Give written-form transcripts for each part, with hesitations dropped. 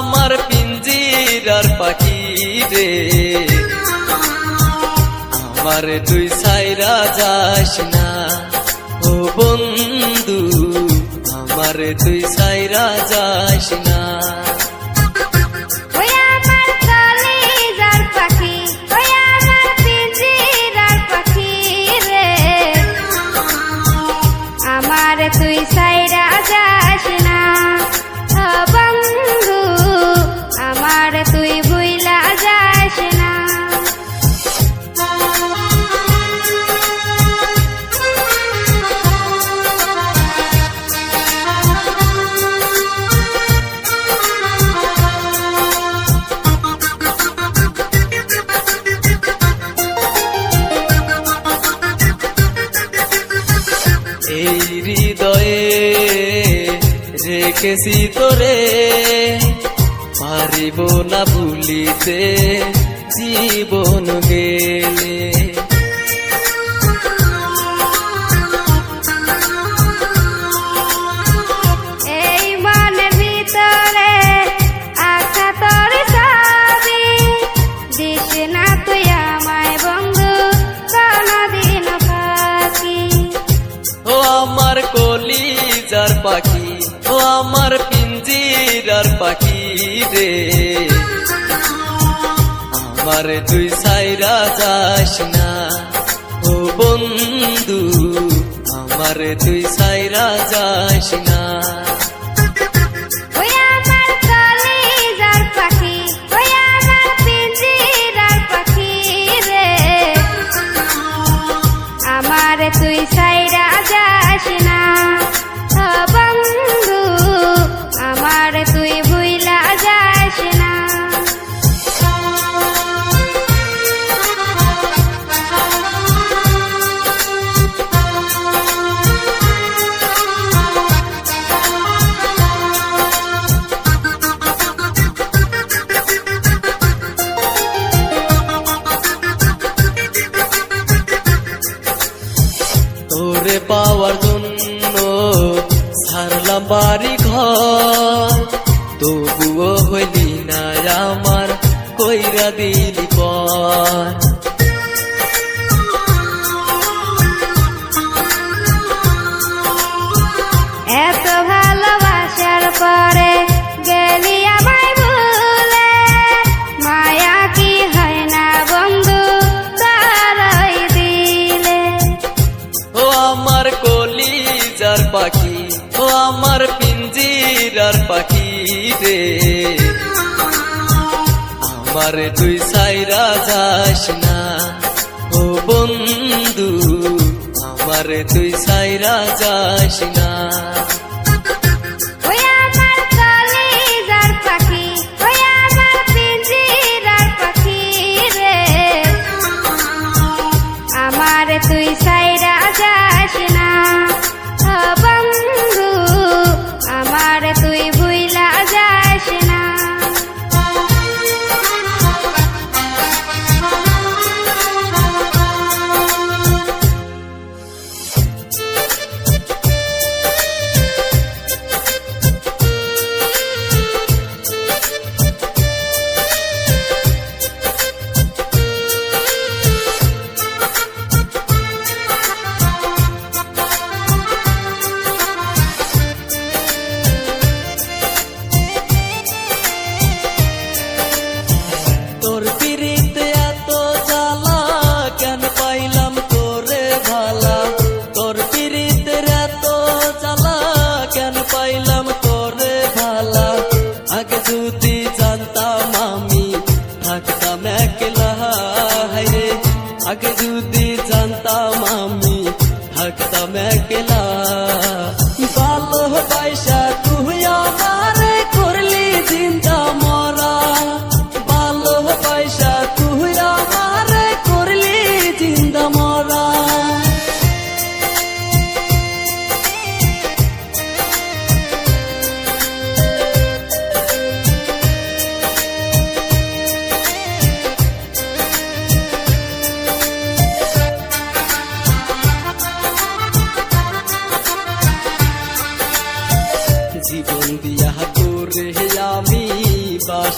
আমার পিঞ্জিরার পাখি রে, আমার তুই সাইরা যাস না ও বন্ধু, আমার তুই সাইরা যাস না। তুই সাইরা যাস না ও বন্ধু, আমার তুই ভুইলা যাস না। এই হৃদয়ে রেখেছি তোরে, পারিব না ভুলিতে জীবন গেলে। এই মনের ভিতরে আশা তোর ছবি, দিস না তুই আমায় বন্ধু কোনদিন ফাঁকি। ও আমার কলিজার পাখি, ও আমার পিঞ্জিরার পাখি রে, আমার তুই সাইরা যাস না ও বন্ধু, আমার তুই সাইরা যাস না। ওই আমার কলিজার পাখি, ওই আমার পিঞ্জিরার পাখি রে, আমার তুই সাইরা যাস না ও বন্ধু, আমার তুই ভুইলা যাস না। তোরে পাওয়ার জন্য ছাড়লাম বাড়ি ঘর, তবুও হইলি না আমার কইরা দিলি পর। এত ভালোবাসার পরে গেলি আমায় ভুলে, মায়া কি হয় না বন্ধু তারই দিলে। ও আমার কলিজার পাখি, ও আমার পিঞ্জিরার পাখি রে, আমার তুই সাইরা যাস না ও বন্ধু, আমার তুই সাইরা যাস না। ওই আমার কলিজার পাখি, ওই আমার পিঞ্জিরার পাখি রে, আমার তুই সাইরা যাস না ও বন্ধু, আমার তুই ভুইলা যাস না। তোর পিরিতে এত জ্বালা কেন পাইলাম তোরে ভালা, তোর পিরিতে এত জ্বালা কেন পাইলাম তোরে ভালা। আগে যদি জানতাম আমি থাকতাম একলা, হায়রে আগে যদি জানতাম আমি থাকতাম একলা। ভালোবাসা তুই আমারে করলি জিন্দা মরা, ভালোবাসা তুই আমারে করলি জিন্দা মরা।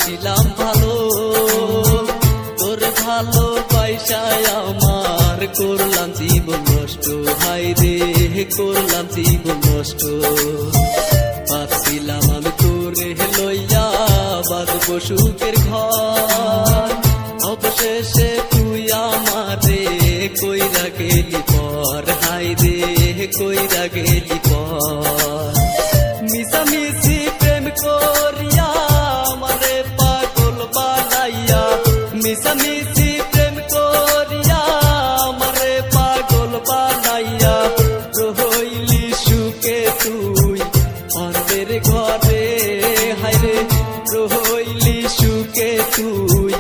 বাসছিলাম ভালো, তোর ভালো পয়সায় আমার করলাম জীবন নষ্ট, হায় রে করলাম জীবন নষ্ট। ভাবছিলাম আমি তোরে লইয়া বাঁধব সুখের ঘর, অবশেষে তুই আমারে কইরা গেলি পর, হায় রে কইরা গেলি পর। মিশামিশি প্রেম করিয়া আমারে পাগল বানাইয়া, মিশামিশি প্রেম করিয়া আমারে পাগল বানাইয়া, রহইলি সুখে তুই অন্যের ঘরে, হায়রে রহইলি সুখে তুই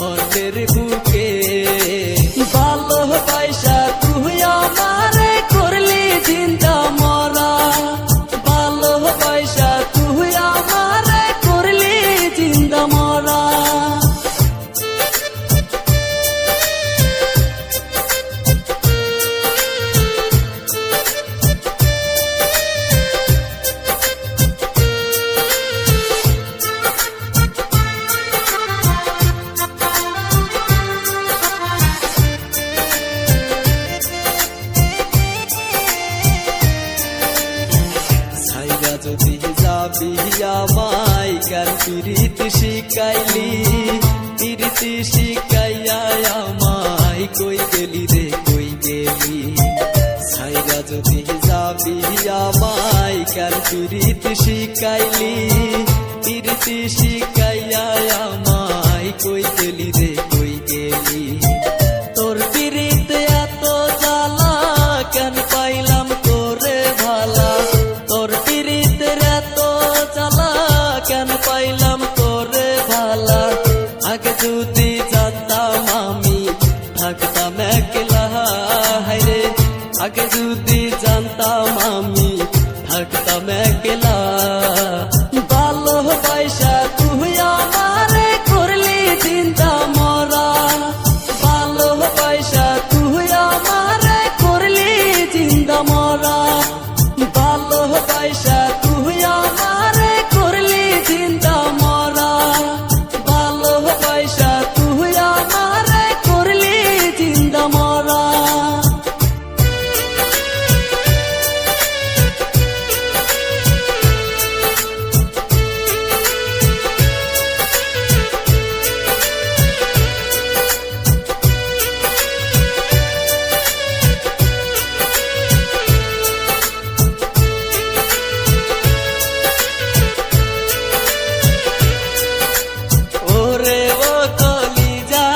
অন্যের বুকে। ভালোবাসা তুই আমারে করলি জিন্দা মরা, ভালোবাসা তুই আমারে করলি জিন্দা মরা। ছাইরা যদি যাবি আমায় কেন প্রীতি শিখাইলি, প্রীতি শিখাইয়া আমায় কই গেলি রে কই গেলি। ছাইরা যদি যাবি আমায় কেন প্রীতি শিখাইলি, প্রীতি শিখাইয়া আমায় কই গেলি রে কই গেলি। তোর পিরিতে এত জ্বালা কেন পাইলাম তোরে ভালা, তোর পিরিতে এত জ্বালা কেন পাইলাম তোরে ভালা। আগে যদি জানতাম আমি থাকতাম একলা, হায়রে আগে যদি জানতাম আমি থাকতাম একলা। ভালোবাসা তুই আমারে করলি জিন্দা মরা, ভালোবাসা তুই আমারে করলি জিন্দা মরা, ভালোবাসা তুই আমারে করলি জিন্দা মরা, ভালোবাসা তুই আমারে করলি জিন্দা মরা। ওরে ও কলিজা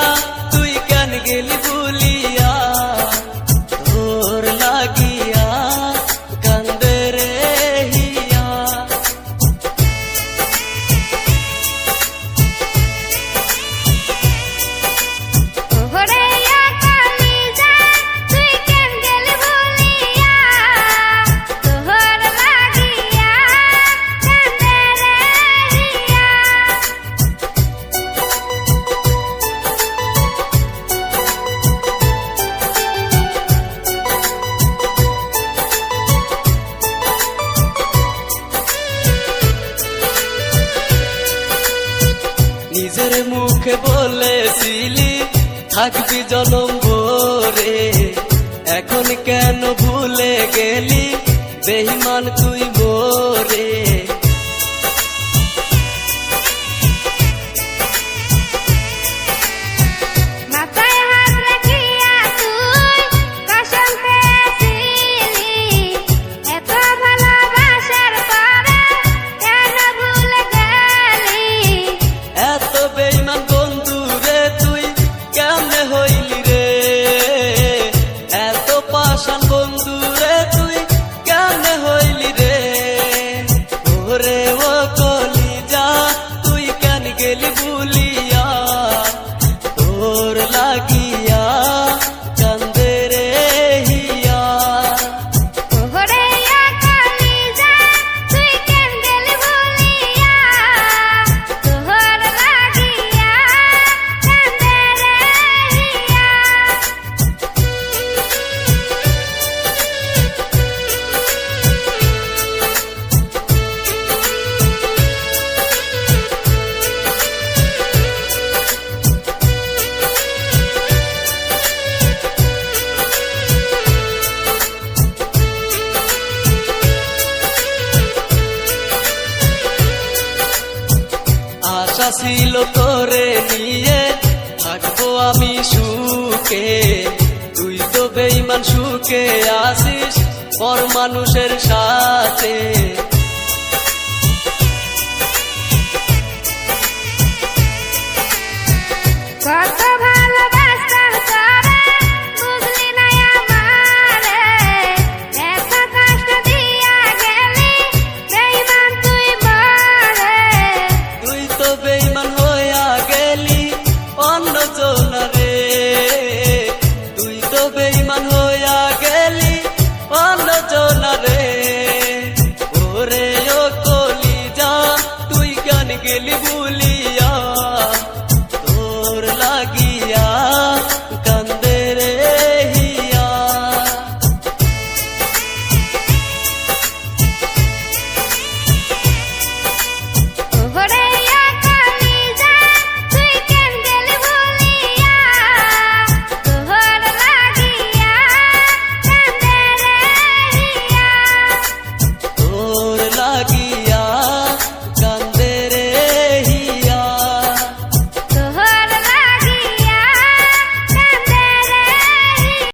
তুই কেন গেলি ভুলিয়া, তোর লাগিয়া কান্দে রে হিয়া। ওরে কালিজা তুই কেন গেলি ভুলিয়া, তোর লাগিয়া কান্দে রে হিয়া। নিজের মুখে বলেছিলি থাকবি জনম ভরে, এখন কেন ভুলে গেলি বেঈমান তুই মোরে। মাথায় হাত রাখিয়া তুই কসম খেয়েছিলি, এত ভালোবাসার পরে কেন ভুলে গেলি। এত বেঈমান বন্ধু রে তুই কেমনে হইলি রে, এত পাষাণ বন্ধু রে তুই কেমনে হইলি ছিল তোরে নিয়ে থাকবো আমি সুখে, তুই তো বেঈমান সুখে আসিস পর মানুষের সাথে। কত